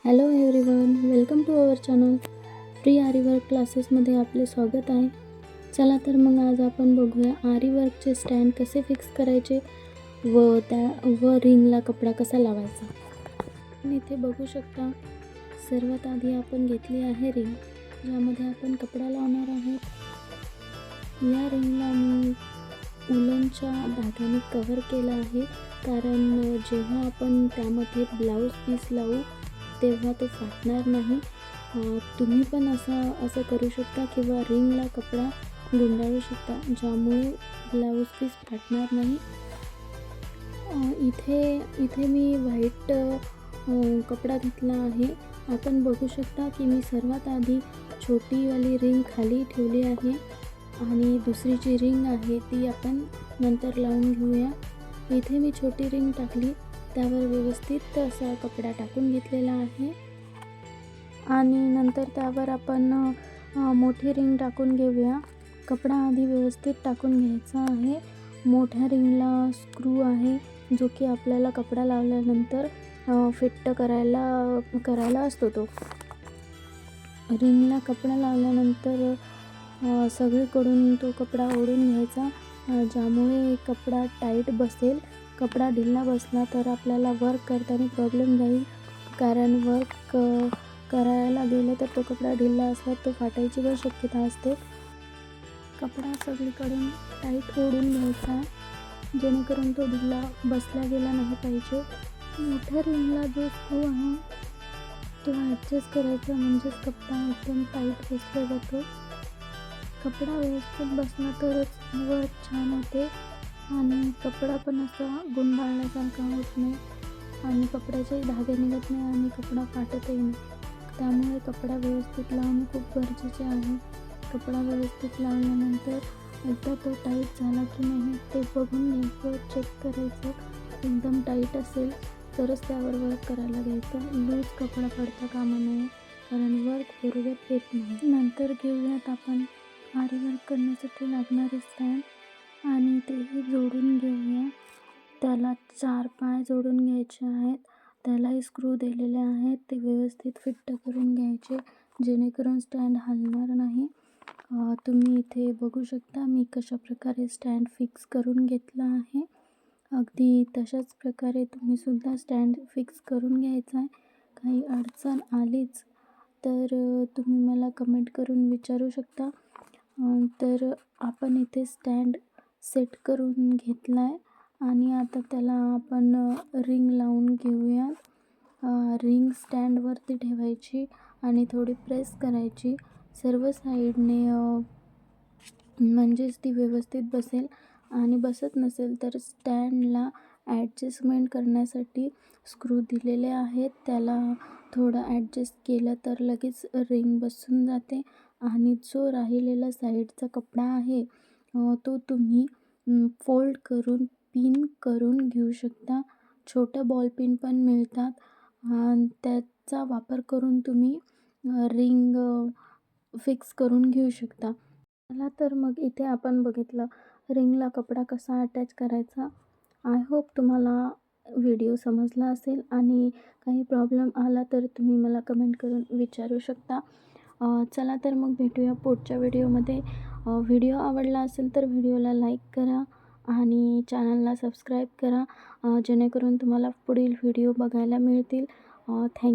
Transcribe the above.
Hello everyone, welcome to our channel. Free aari work क्लासेसमध्ये आपले स्वागत आहे. चला तर मग आज आपण बघूया आरी वर्कचे स्टँड कसे फिक्स करायचे व रिंगला कपडा कसा लावायचा. आपण इथे बघू शकता, सर्वात आधी आपण घेतली आहे रिंग, ज्यामध्ये आपण कपडा लावणार आहोत. या रिंगला मी उलनच्या धाग्याने कव्हर केलं आहे, कारण जेव्हा आपण त्यामध्ये ब्लाऊज पीस लावू तेव्हा तो फाटणार नाही. तुम्ही पण असं करू शकता किंवा रिंगला कपडा गुंडाळू शकता, ज्यामुळे ब्लाऊज पीस फाटणार नाही. इथे मी व्हाईट कपडा घेतला आहे. आपण बघू शकता की मी सर्वात आधी छोटीवाली रिंग खाली ठेवली आहे आणि दुसरी जी रिंग आहे ती आपण नंतर लावून घेऊया. इथे मी छोटी रिंग टाकली, त्यावर व्यवस्थित असा कपडा टाकून घेतलेला आहे आणि नंतर त्यावर आपण मोठी रिंग टाकून घेऊया. कपडा आधी व्यवस्थित टाकून घ्यायचा आहे. मोठ्या रिंगला स्क्रू आहे, जो की आपल्याला कपडा लावल्यानंतर फिट्ट करायला असतो. तो रिंगला कपडा लावल्यानंतर सगळीकडून तो कपडा ओढून घ्यायचा, ज्यामुळे कपडा टाईट बसेल. कपडा ढिला बसला तर आपल्याला वर्क करताना प्रॉब्लेम जाईल, कारण वर्क करायला गेलं तर तो कपडा ढिला असला तो फाटायची पण शक्यता असते. कपडा सगळीकडून टाईट ओढून घ्यायचा, जेणेकरून तो ढिला बसला गेला नाही पाहिजे. मोठ्या रिंगला जो स्क्रू आहे तो ॲडजस्ट करायचा, म्हणजेच कपडा एकदम टाईट बसला जातो. कपडा व्यवस्थित बसला तरच वर्क छान होते आणि कपडा पण असा गुंडाळल्यासारखा होत नाही आणि कपड्याचे धागे निघत नाही आणि कपडा फाटतही नाही. त्यामुळे कपडा व्यवस्थित लावणे खूप गरजेचे आहे. कपडा व्यवस्थित लावल्यानंतर एकदा तो टाईट झाला की नाही ते बघून घ्यायचं, चेक करायचं. एकदम टाईट असेल तरच त्यावर वर्क करायला घ्यायचं. लूज कपडा पडता कामा नये, कारण वर्क बरोबर येत नाही. नंतर घेऊयात आपण आरी वर्क करण्यासाठी लागणारे स्टँड आणि तेही जोडून घेऊया. त्याला 4 पाय जोडून घ्यायचे आहेत. त्यालाही स्क्रू दिलेले आहेत, ते व्यवस्थित फिट्ट करून घ्यायचे, जेणेकरून स्टँड हलणार नाही. तुम्ही इथे बघू शकता मी कशा प्रकारे स्टँड फिक्स करून घेतला आहे. अगदी तशाच प्रकारे तुम्हीसुद्धा स्टँड फिक्स करून घ्यायचा आहे. काही अडचण आलीच तर तुम्ही मला कमेंट करून विचारू शकता. तर आपण इथे स्टँड सेट करून घेतला आहे आणि आता त्याला आपण रिंग लावून घेऊया. रिंग स्टँडवरती ठेवायची आणि थोडी प्रेस करायची सर्व साईडने, म्हणजेच ती व्यवस्थित बसेल. आणि बसत नसेल तर स्टँडला ॲडजस्टमेंट करण्यासाठी स्क्रू दिलेले आहेत, त्याला थोडं ॲडजस्ट केलं तर लगेच रिंग बसून जाते. आणि जो राहिलेला साईडचा कपडा आहे तो तुम्ही फोल्ड करून पिन करून घेऊ शकता. छोटं बॉल पिन पण मिळतात, त्याचा वापर करून तुम्ही रिंग फिक्स करून घेऊ शकता. चला तर मग इथे आपण बघितलं रिंगला कपडा कसा अटॅच करायचा. आय होप तुम्हाला व्हिडिओ समजला असेल आणि काही प्रॉब्लेम आला तर तुम्ही मला कमेंट करून विचारू शकता. चला तर मग भेटूया पुढच्या व्हिडिओमध्ये. व्हिडिओ आवडला असेल तर व्हिडिओला लाईक करा आणि चॅनलला सबस्क्राईब करा, जेणेकरून तुम्हाला पुढील व्हिडिओ बघायला मिळतील. थँक्यू.